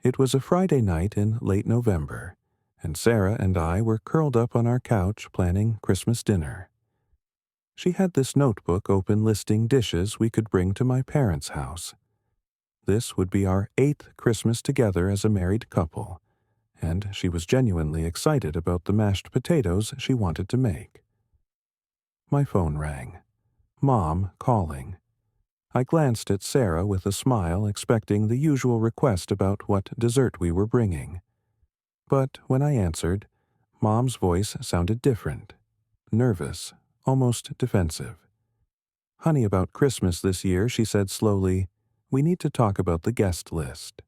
It was a Friday night in late November, and Sarah and I were curled up on our couch planning Christmas dinner. She had this notebook open listing dishes we could bring to my parents' house. This would be our 8th Christmas together as a married couple, and she was genuinely excited about the mashed potatoes she wanted to make. My phone rang. Mom calling. I glanced at Sarah with a smile, expecting the usual request about what dessert we were bringing. But when I answered, Mom's voice sounded different, nervous, almost defensive. "Honey, about Christmas this year," she said slowly, "we need to talk about the guest list."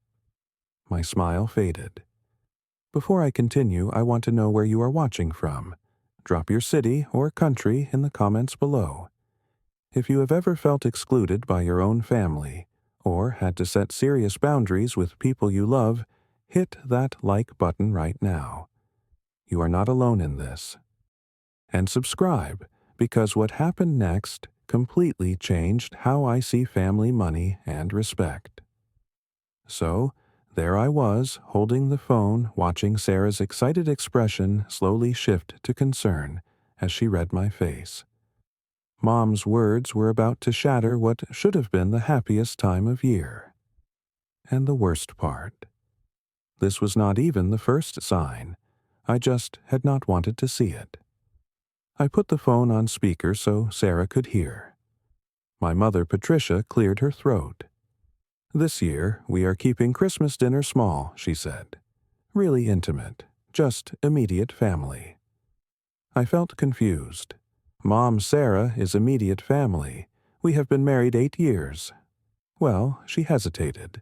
My smile faded. "Before I continue, I want to know where you are watching from. Drop your city or country in the comments below. If you have ever felt excluded by your own family, or had to set serious boundaries with people you love, hit that like button right now. You are not alone in this. And subscribe, because what happened next completely changed how I see family, money, and respect." So, there I was, holding the phone, watching Sarah's excited expression slowly shift to concern as she read my face. Mom's words were about to shatter what should have been the happiest time of year. And the worst part. This was not even the first sign. I just had not wanted to see it. I put the phone on speaker so Sarah could hear. My mother, Patricia, cleared her throat. "This year, we are keeping Christmas dinner small," she said. "Really intimate, just immediate family." I felt confused. Mom Sarah is immediate family. We have been married 8 years. Well, she hesitated.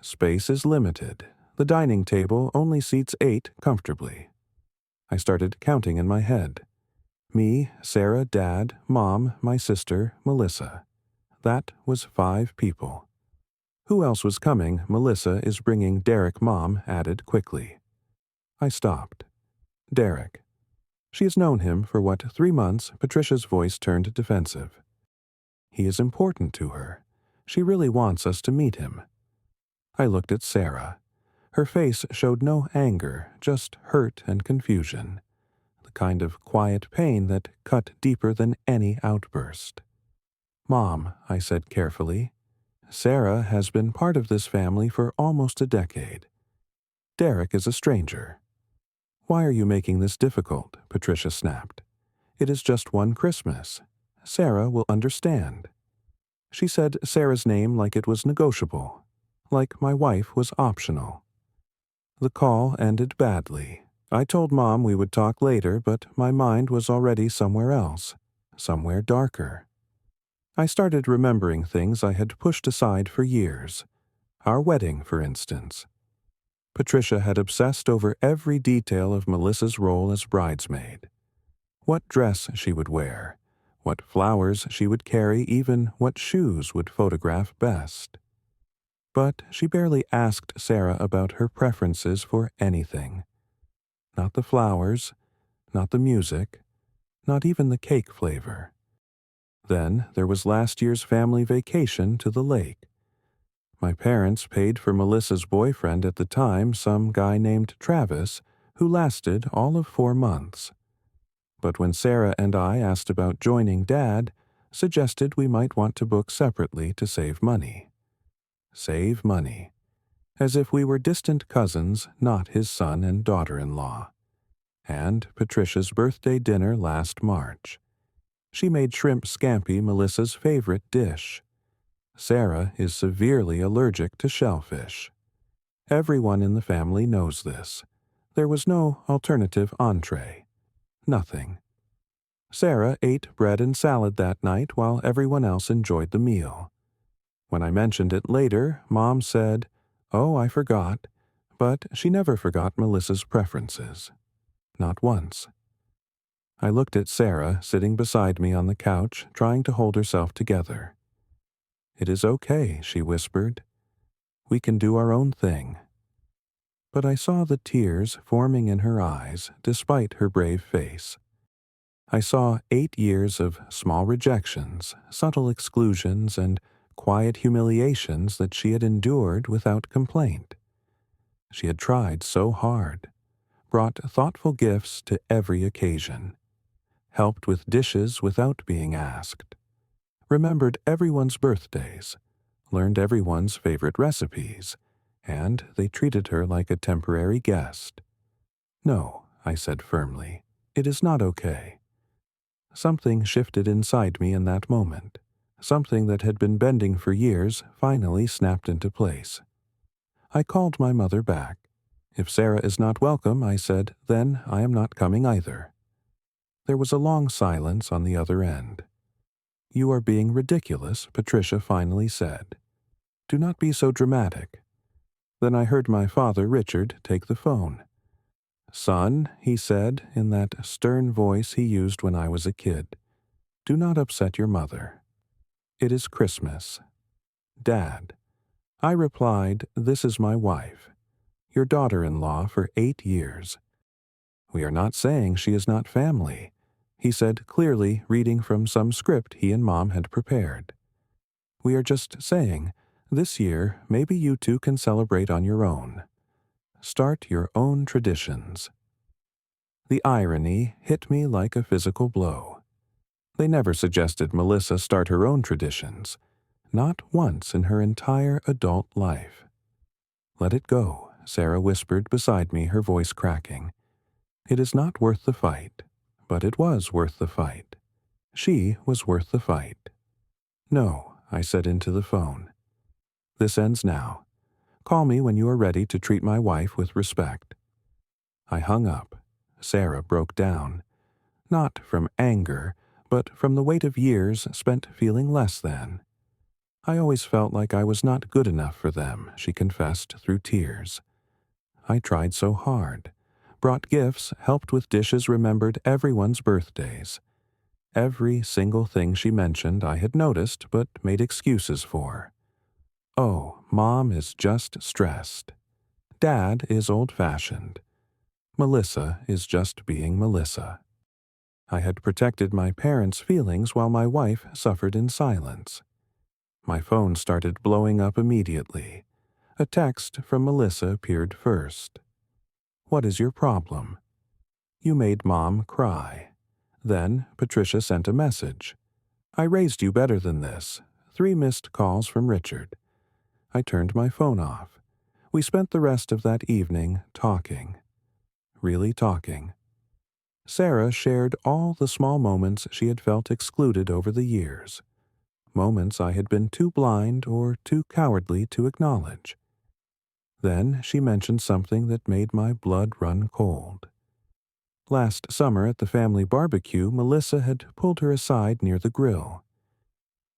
Space is limited. The dining table only seats 8 comfortably. I started counting in my head. Me, Sarah, Dad, Mom, my sister, Melissa. That was 5 people. Who else was coming? Melissa is bringing Derek. Mom added quickly. I stopped. Derek. She has known him for 3 months. Patricia's voice turned defensive. He is important to her. She really wants us to meet him. I looked at Sarah. Her face showed no anger, just hurt and confusion. The kind of quiet pain that cut deeper than any outburst. "Mom," I said carefully, "Sarah has been part of this family for almost a decade. Derek is a stranger." "Why are you making this difficult?" Patricia snapped. "It is just one Christmas. Sarah will understand." She said Sarah's name like it was negotiable, like my wife was optional. The call ended badly. I told Mom we would talk later, but my mind was already somewhere else, somewhere darker. I started remembering things I had pushed aside for years. Our wedding, for instance. Patricia had obsessed over every detail of Melissa's role as bridesmaid. What dress she would wear, what flowers she would carry, even what shoes would photograph best. But she barely asked Sarah about her preferences for anything. Not the flowers, not the music, not even the cake flavor. Then there was last year's family vacation to the lake. My parents paid for Melissa's boyfriend at the time, some guy named Travis, who lasted all of 4 months. But when Sarah and I asked about joining Dad, suggested we might want to book separately to save money. Save money. As if we were distant cousins, not his son and daughter-in-law. And Patricia's birthday dinner last March. She made shrimp scampi Melissa's favorite dish. Sarah is severely allergic to shellfish. Everyone in the family knows this. There was no alternative entree. Nothing. Sarah ate bread and salad that night while everyone else enjoyed the meal. When I mentioned it later, Mom said, "Oh, I forgot," but she never forgot Melissa's preferences. Not once. I looked at Sarah sitting beside me on the couch, trying to hold herself together. "It is okay," she whispered. "We can do our own thing." But I saw the tears forming in her eyes despite her brave face. I saw 8 years of small rejections, subtle exclusions, and quiet humiliations that she had endured without complaint. She had tried so hard, brought thoughtful gifts to every occasion, helped with dishes without being asked, remembered everyone's birthdays, learned everyone's favorite recipes, and they treated her like a temporary guest. "No," I said firmly, "it is not okay." Something shifted inside me in that moment. Something that had been bending for years finally snapped into place. I called my mother back. "If Sarah is not welcome," I said, "then I am not coming either." There was a long silence on the other end. "You are being ridiculous," Patricia finally said. "Do not be so dramatic." Then I heard my father, Richard, take the phone. "Son," he said, in that stern voice he used when I was a kid, "do not upset your mother. It is Christmas." "Dad." I replied, "This is my wife, your daughter-in-law for 8 years. We are not saying she is not family," he said clearly, reading from some script he and Mom had prepared. "We are just saying, this year maybe you two can celebrate on your own. Start your own traditions." The irony hit me like a physical blow. They never suggested Melissa start her own traditions, not once in her entire adult life. "Let it go," Sarah whispered beside me, her voice cracking. "It is not worth the fight." But it was worth the fight. She was worth the fight. "No," I said into the phone. "This ends now. Call me when you are ready to treat my wife with respect." I hung up. Sarah broke down. Not from anger, but from the weight of years spent feeling less than. "I always felt like I was not good enough for them," she confessed through tears. "I tried so hard. Brought gifts, helped with dishes, remembered everyone's birthdays. Every single thing she mentioned I had noticed but made excuses for. Oh, Mom is just stressed. Dad is old-fashioned. Melissa is just being Melissa." I had protected my parents' feelings while my wife suffered in silence. My phone started blowing up immediately. A text from Melissa appeared first. "What is your problem? You made Mom cry." Then Patricia sent a message. "I raised you better than this. 3 missed calls from Richard." I turned my phone off. We spent the rest of that evening talking. Really talking. Sarah shared all the small moments she had felt excluded over the years. Moments I had been too blind or too cowardly to acknowledge. Then she mentioned something that made my blood run cold. Last summer at the family barbecue, Melissa had pulled her aside near the grill.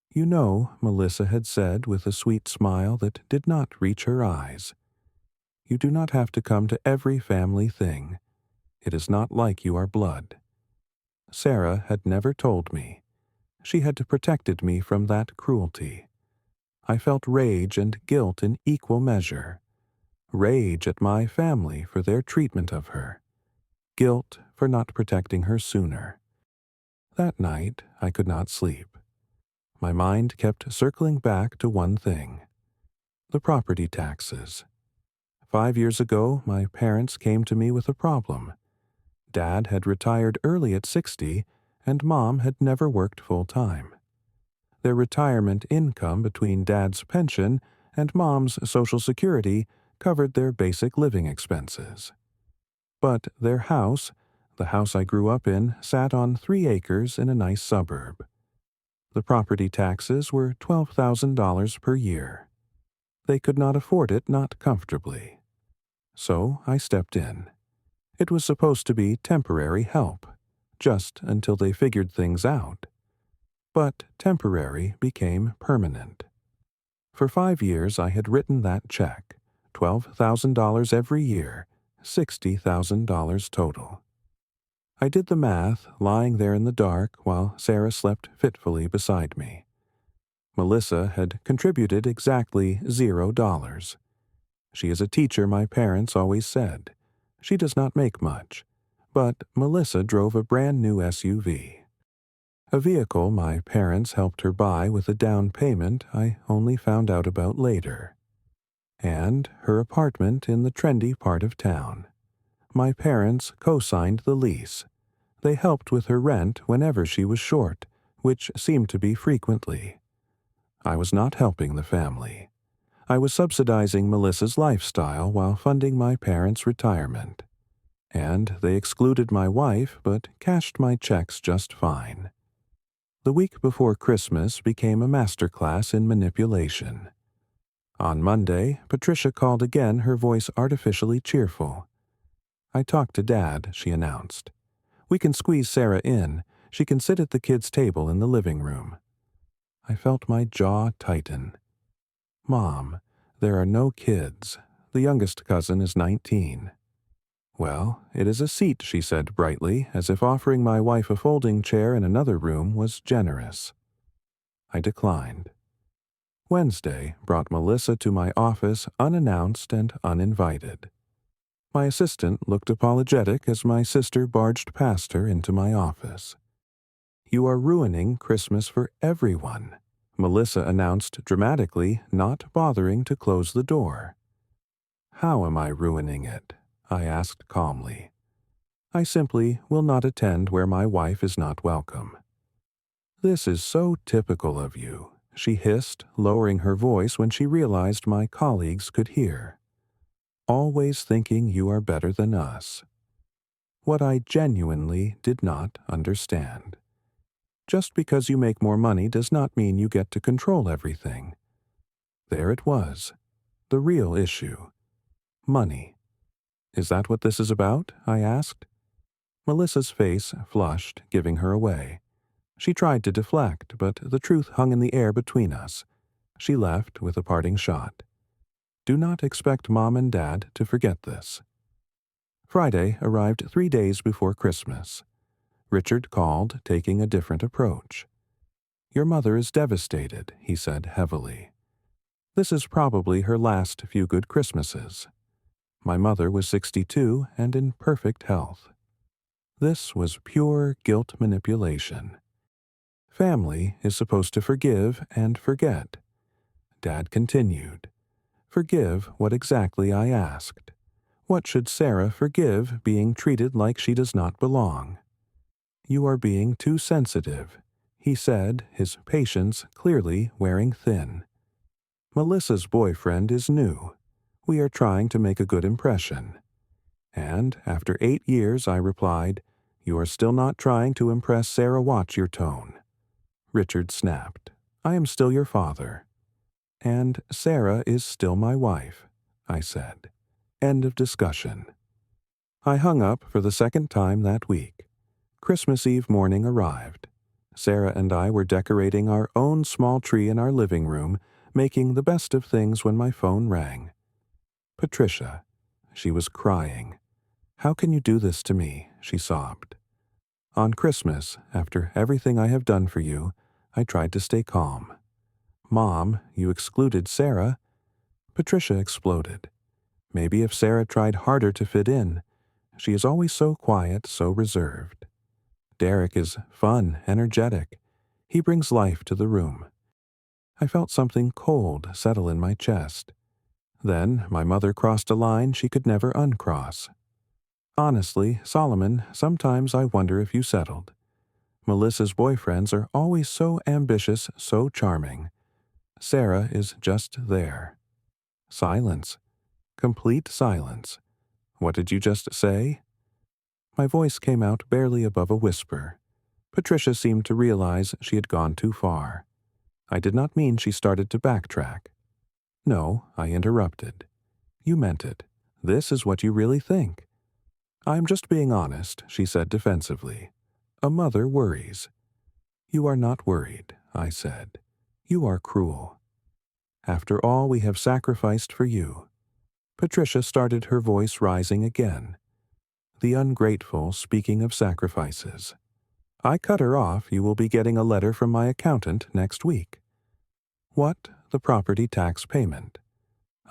"You know," Melissa had said with a sweet smile that did not reach her eyes, "you do not have to come to every family thing. It is not like you are blood." Sarah had never told me. She had protected me from that cruelty. I felt rage and guilt in equal measure. Rage at my family for their treatment of her. Guilt for not protecting her sooner. That night I could not sleep. My mind kept circling back to one thing: the property taxes. 5 years ago, my parents came to me with a problem. Dad had retired early at 60, and Mom had never worked full-time. Their retirement income between Dad's pension and Mom's Social Security covered their basic living expenses. But their house, the house I grew up in, sat on 3 acres in a nice suburb. The property taxes were $12,000 per year. They could not afford it, not comfortably. So I stepped in. It was supposed to be temporary help, just until they figured things out. But temporary became permanent. For 5 years I had written that check, $12,000 every year, $60,000 total. I did the math, lying there in the dark while Sarah slept fitfully beside me. Melissa had contributed exactly $0. She is a teacher, my parents always said. She does not make much, but Melissa drove a brand new SUV. A vehicle my parents helped her buy with a down payment I only found out about later. and her apartment in the trendy part of town. My parents co-signed the lease. They helped with her rent whenever she was short, which seemed to be frequently. I was not helping the family. I was subsidizing Melissa's lifestyle while funding my parents' retirement. And they excluded my wife but cashed my checks just fine. The week before Christmas became a masterclass in manipulation. On Monday, Patricia called again, her voice artificially cheerful. "I talked to Dad," she announced. "We can squeeze Sarah in. She can sit at the kids' table in the living room." I felt my jaw tighten. "Mom, there are no kids. The youngest cousin is 19. "Well, it is a seat," she said brightly, as if offering my wife a folding chair in another room was generous. I declined. Wednesday brought Melissa to my office unannounced and uninvited. My assistant looked apologetic as my sister barged past her into my office. "You are ruining Christmas for everyone," Melissa announced dramatically, not bothering to close the door. "How am I ruining it?" I asked calmly. "I simply will not attend where my wife is not welcome." "This is so typical of you," she hissed, lowering her voice when she realized my colleagues could hear. "Always thinking you are better than us." What I genuinely did not understand. Just because you make more money does not mean you get to control everything. There it was, the real issue. Money. "Is that what this is about?" I asked. Melissa's face flushed, giving her away. She tried to deflect, but the truth hung in the air between us. She left with a parting shot. Do not expect Mom and Dad to forget this. Friday arrived 3 days before Christmas. Richard called, taking a different approach. "Your mother is devastated," he said heavily. "This is probably her last few good Christmases." My mother was 62 and in perfect health. This was pure guilt manipulation. Family is supposed to forgive and forget. Dad continued. "Forgive what exactly?" I asked. "What should Sarah forgive, being treated like she does not belong?" "You are being too sensitive," he said, his patience clearly wearing thin. "Melissa's boyfriend is new. We are trying to make a good impression." And after 8 years, I replied, "You are still not trying to impress Sarah. Watch your tone." Richard snapped. "I am still your father." "And Sarah is still my wife," I said. End of discussion. I hung up for the second time that week. Christmas Eve morning arrived. Sarah and I were decorating our own small tree in our living room, making the best of things when my phone rang. Patricia. She was crying. "How can you do this to me?" she sobbed. "On Christmas, after everything I have done for you, I tried to stay calm." "Mom, you excluded Sarah." Patricia exploded. "Maybe if Sarah tried harder to fit in. She is always so quiet, so reserved. Derek is fun, energetic. He brings life to the room." I felt something cold settle in my chest. Then my mother crossed a line she could never uncross. "Honestly, Solomon, sometimes I wonder if you settled. Melissa's boyfriends are always so ambitious, so charming. Sarah is just there." Silence. Complete silence. "What did you just say?" My voice came out barely above a whisper. Patricia seemed to realize she had gone too far. I did not mean she started to backtrack. "No," I interrupted. "You meant it. This is what you really think." "I'm just being honest," she said defensively. "A mother worries." "You are not worried," I said. "You are cruel. After all we have sacrificed for you." Patricia started, her voice rising again. "The ungrateful, speaking of sacrifices." I cut her off. "You will be getting a letter from my accountant next week." "What? The property tax payment?"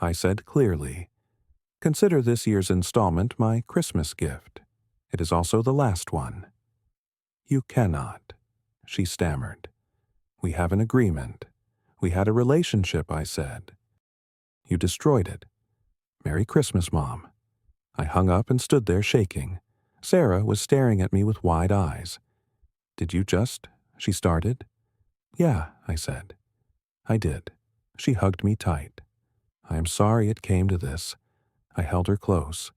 I said clearly. "Consider this year's installment my Christmas gift. It is also the last one." "You cannot," she stammered. "We have an agreement. We had a relationship," I said. You destroyed it. Merry Christmas, Mom. I hung up and stood there shaking. Sarah was staring at me with wide eyes. Did you just? She started. Yeah, I said. I did. She hugged me tight. I am sorry it came to this. I held her close.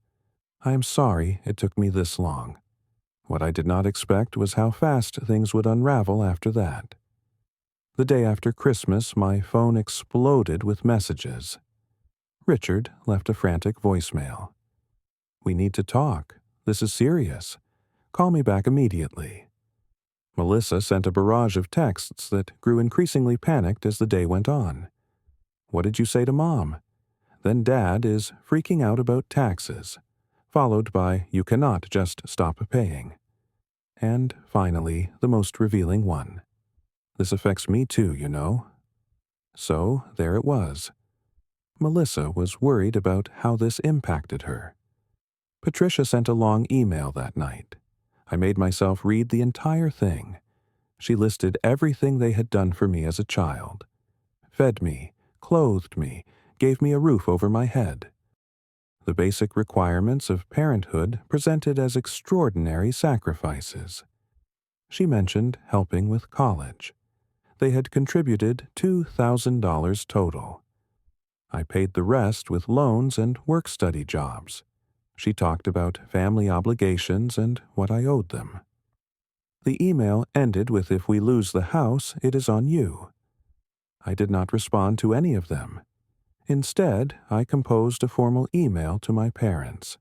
I am sorry it took me this long. What I did not expect was how fast things would unravel after that. The day after Christmas, my phone exploded with messages. Richard left a frantic voicemail. We need to talk. This is serious. Call me back immediately. Melissa sent a barrage of texts that grew increasingly panicked as the day went on. What did you say to Mom? Then Dad is freaking out about taxes, followed by you cannot just stop paying. And finally, the most revealing one. This affects me too, you know. So there it was. Melissa was worried about how this impacted her. Patricia sent a long email that night. I made myself read the entire thing. She listed everything they had done for me as a child. Fed me, clothed me, gave me a roof over my head. The basic requirements of parenthood presented as extraordinary sacrifices. She mentioned helping with college. They had contributed $2,000 total. I paid the rest with loans and work-study jobs. She talked about family obligations and what I owed them. The email ended with, if we lose the house, it is on you. I did not respond to any of them. Instead, I composed a formal email to my parents.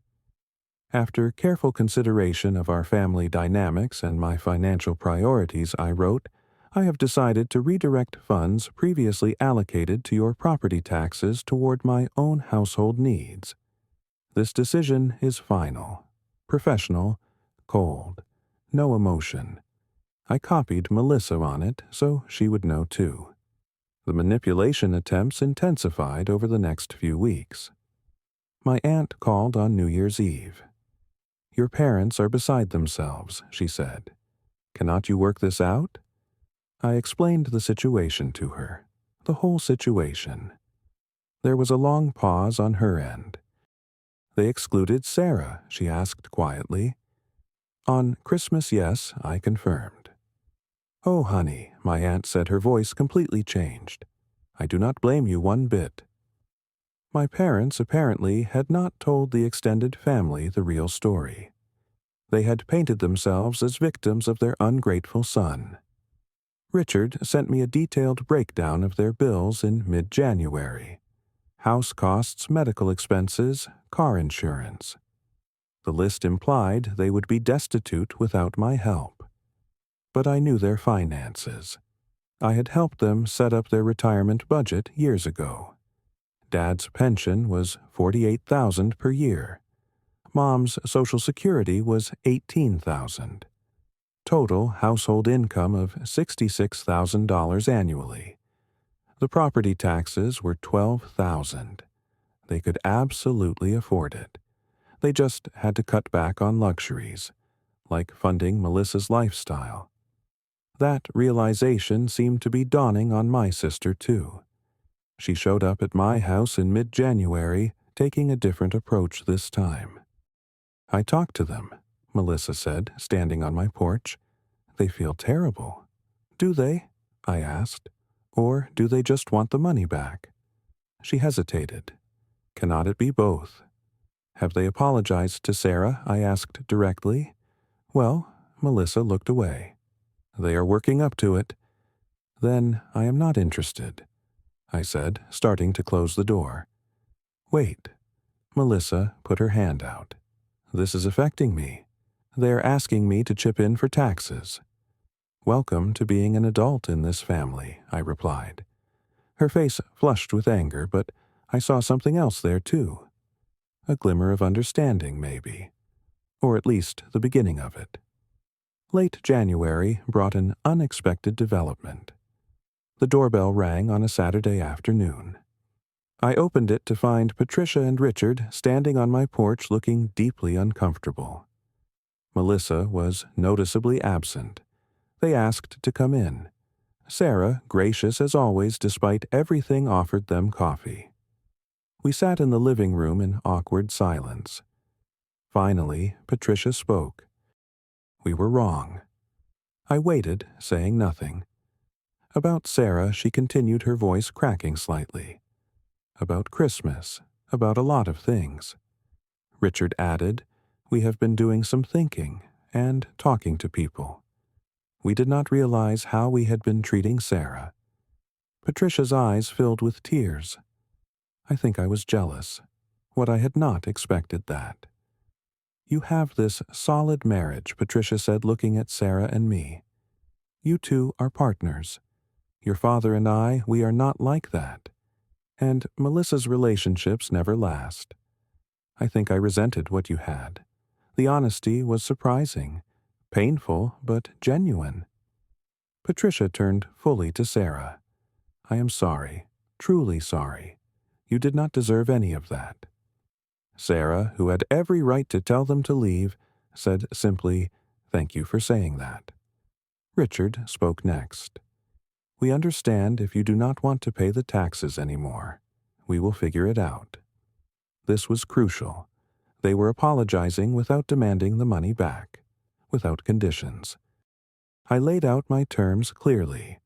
After careful consideration of our family dynamics and my financial priorities, I wrote, I have decided to redirect funds previously allocated to your property taxes toward my own household needs. This decision is final, professional, cold, no emotion. I copied Melissa on it so she would know too. The manipulation attempts intensified over the next few weeks. My aunt called on New Year's Eve. Your parents are beside themselves, she said. Cannot you work this out? I explained the situation to her, the whole situation. There was a long pause on her end. They excluded Sarah, she asked quietly. On Christmas, yes, I confirmed. Oh, honey, my aunt said, her voice completely changed. I do not blame you one bit. My parents apparently had not told the extended family the real story. They had painted themselves as victims of their ungrateful son. Richard sent me a detailed breakdown of their bills in mid-January. House costs, medical expenses, car insurance. The list implied they would be destitute without my help. But I knew their finances. I had helped them set up their retirement budget years ago. Dad's pension was $48,000 per year. Mom's Social Security was $18,000. Total household income of $66,000 annually. The property taxes were $12,000. They could absolutely afford it. They just had to cut back on luxuries, like funding Melissa's lifestyle. That realization seemed to be dawning on my sister, too. She showed up at my house in mid-January, taking a different approach this time. I talked to them, Melissa said, standing on my porch. They feel terrible. Do they? I asked. Or do they just want the money back? She hesitated. Cannot it be both? Have they apologized to Sarah? I asked directly. Well, Melissa looked away. They are working up to it. Then I am not interested, I said, starting to close the door. Wait. Melissa put her hand out. This is affecting me. They are asking me to chip in for taxes. Welcome to being an adult in this family, I replied. Her face flushed with anger, but I saw something else there too. A glimmer of understanding, maybe. Or at least the beginning of it. Late January brought an unexpected development. The doorbell rang on a Saturday afternoon. I opened it to find Patricia and Richard standing on my porch looking deeply uncomfortable. Melissa was noticeably absent. They asked to come in. Sarah, gracious as always despite everything, offered them coffee. We sat in the living room in awkward silence. Finally, Patricia spoke. We were wrong. I waited, saying nothing. About Sarah, she continued, her voice cracking slightly. About Christmas, about a lot of things. Richard added, we have been doing some thinking and talking to people. We did not realize how we had been treating Sarah. Patricia's eyes filled with tears. I think I was jealous. What I had not expected that. You have this solid marriage, Patricia said, looking at Sarah and me. You two are partners. Your father and I, we are not like that. And Melissa's relationships never last. I think I resented what you had. The honesty was surprising, painful, but genuine. Patricia turned fully to Sarah. I am sorry, truly sorry. You did not deserve any of that. Sarah, who had every right to tell them to leave, said simply, thank you for saying that. Richard spoke next. We understand if you do not want to pay the taxes anymore. We will figure it out. This was crucial. They were apologizing without demanding the money back, without conditions. I laid out my terms clearly.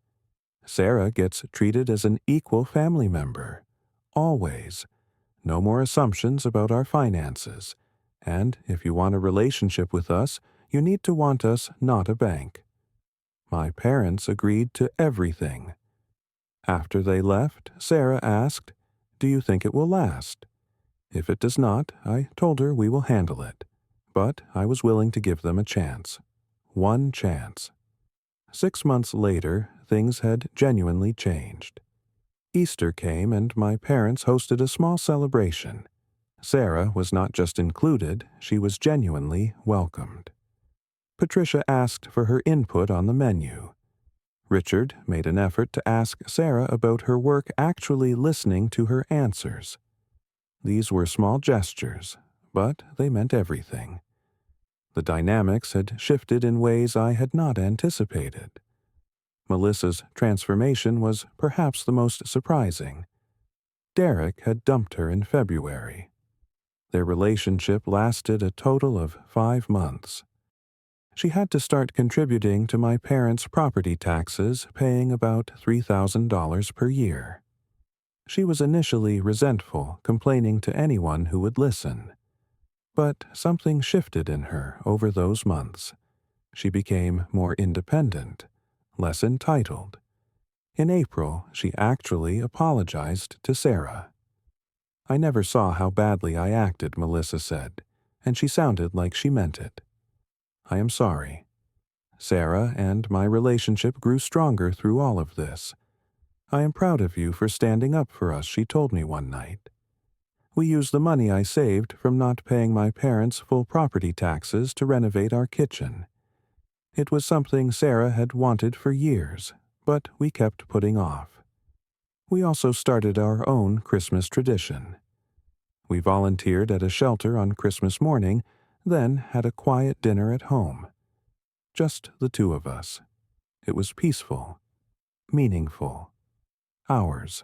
Sarah gets treated as an equal family member. Always. No more assumptions about our finances. And if you want a relationship with us, you need to want us, not a bank. My parents agreed to everything. After they left, Sarah asked, do you think it will last? If it does not, I told her we will handle it. But I was willing to give them a chance. One chance. 6 months later, things had genuinely changed. Easter came and my parents hosted a small celebration. Sarah was not just included, she was genuinely welcomed. Patricia asked for her input on the menu. Richard made an effort to ask Sarah about her work actually listening to her answers. These were small gestures, but they meant everything. The dynamics had shifted in ways I had not anticipated. Melissa's transformation was perhaps the most surprising. Derek had dumped her in February. Their relationship lasted a total of 5 months. She had to start contributing to my parents' property taxes, paying about $3,000 per year. She was initially resentful, complaining to anyone who would listen. But something shifted in her over those months. She became more independent, less entitled. In April, she actually apologized to Sarah. I never saw how badly I acted, Melissa said, and she sounded like she meant it. I am sorry. Sarah and my relationship grew stronger through all of this. I am proud of you for standing up for us, she told me one night. We used the money I saved from not paying my parents full property taxes to renovate our kitchen. It was something Sarah had wanted for years, but we kept putting off. We also started our own Christmas tradition. We volunteered at a shelter on Christmas morning, then had a quiet dinner at home. Just the two of us. It was peaceful, meaningful, ours.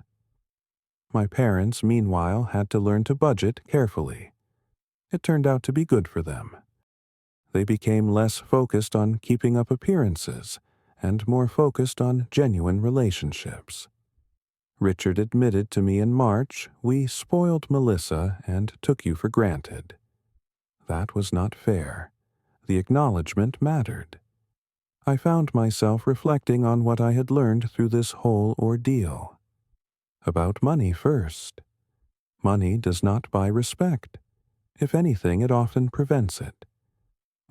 My parents, meanwhile, had to learn to budget carefully. It turned out to be good for them. They became less focused on keeping up appearances and more focused on genuine relationships. Richard admitted to me in March, we spoiled Melissa and took you for granted. That was not fair. The acknowledgement mattered. I found myself reflecting on what I had learned through this whole ordeal. About money first. Money does not buy respect. If anything, it often prevents it.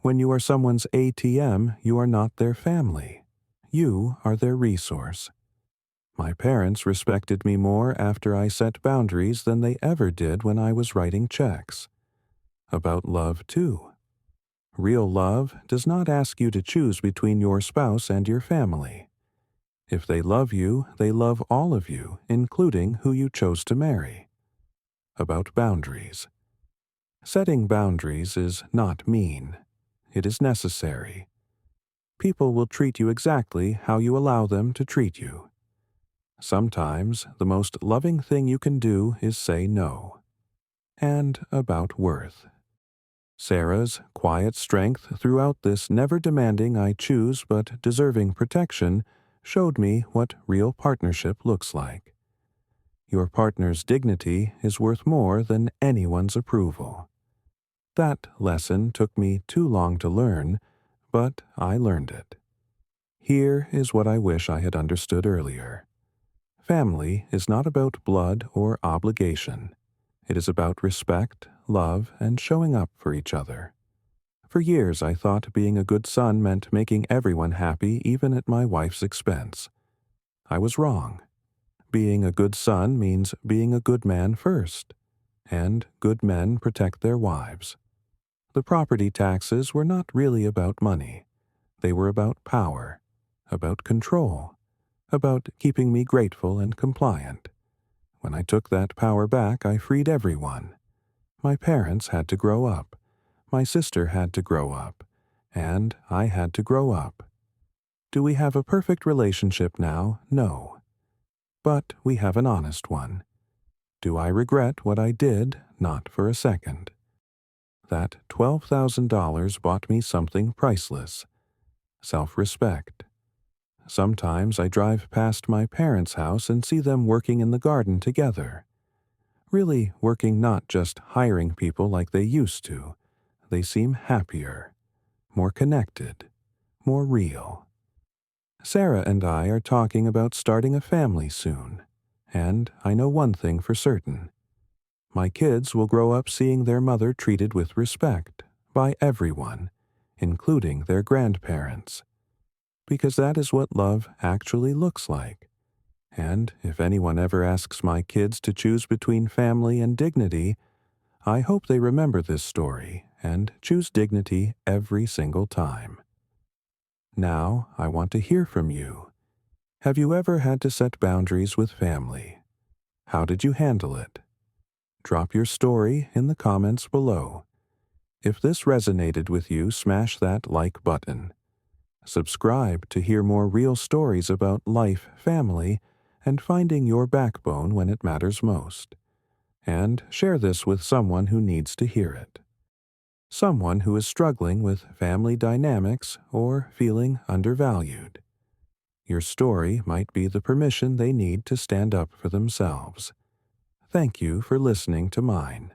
When you are someone's ATM, you are not their family. You are their resource. My parents respected me more after I set boundaries than they ever did when I was writing checks. About love, too. Real love does not ask you to choose between your spouse and your family. If they love you, they love all of you, including who you chose to marry. About boundaries. Setting boundaries is not mean. It is necessary. People will treat you exactly how you allow them to treat you. Sometimes the most loving thing you can do is say no. And about worth. Sarah's quiet strength throughout this never demanding I choose but deserving protection showed me what real partnership looks like. Your partner's dignity is worth more than anyone's approval. That lesson took me too long to learn, but I learned it. Here is what I wish I had understood earlier. Family is not about blood or obligation. It is about respect, love, and showing up for each other. For years I thought being a good son meant making everyone happy even at my wife's expense. I was wrong. Being a good son means being a good man first, and good men protect their wives. The property taxes were not really about money. They were about power, about control, about keeping me grateful and compliant. When I took that power back, I freed everyone. My parents had to grow up. My sister had to grow up. And I had to grow up. Do we have a perfect relationship now? No. But we have an honest one. Do I regret what I did? Not for a second. That $12,000 bought me something priceless. Self-respect. Sometimes I drive past my parents' house and see them working in the garden together. Really working, not just hiring people like they used to. They seem happier, more connected, more real. Sarah and I are talking about starting a family soon, and I know one thing for certain. My kids will grow up seeing their mother treated with respect by everyone, including their grandparents. Because that is what love actually looks like. And if anyone ever asks my kids to choose between family and dignity, I hope they remember this story and choose dignity every single time. Now, I want to hear from you. Have you ever had to set boundaries with family? How did you handle it? Drop your story in the comments below. If this resonated with you, smash that like button. Subscribe to hear more real stories about life, family, and finding your backbone when it matters most. And share this with someone who needs to hear it. Someone who is struggling with family dynamics or feeling undervalued. Your story might be the permission they need to stand up for themselves. Thank you for listening to mine.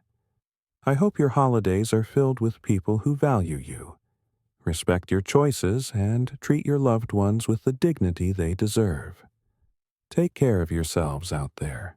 I hope your holidays are filled with people who value you. Respect your choices and treat your loved ones with the dignity they deserve. Take care of yourselves out there.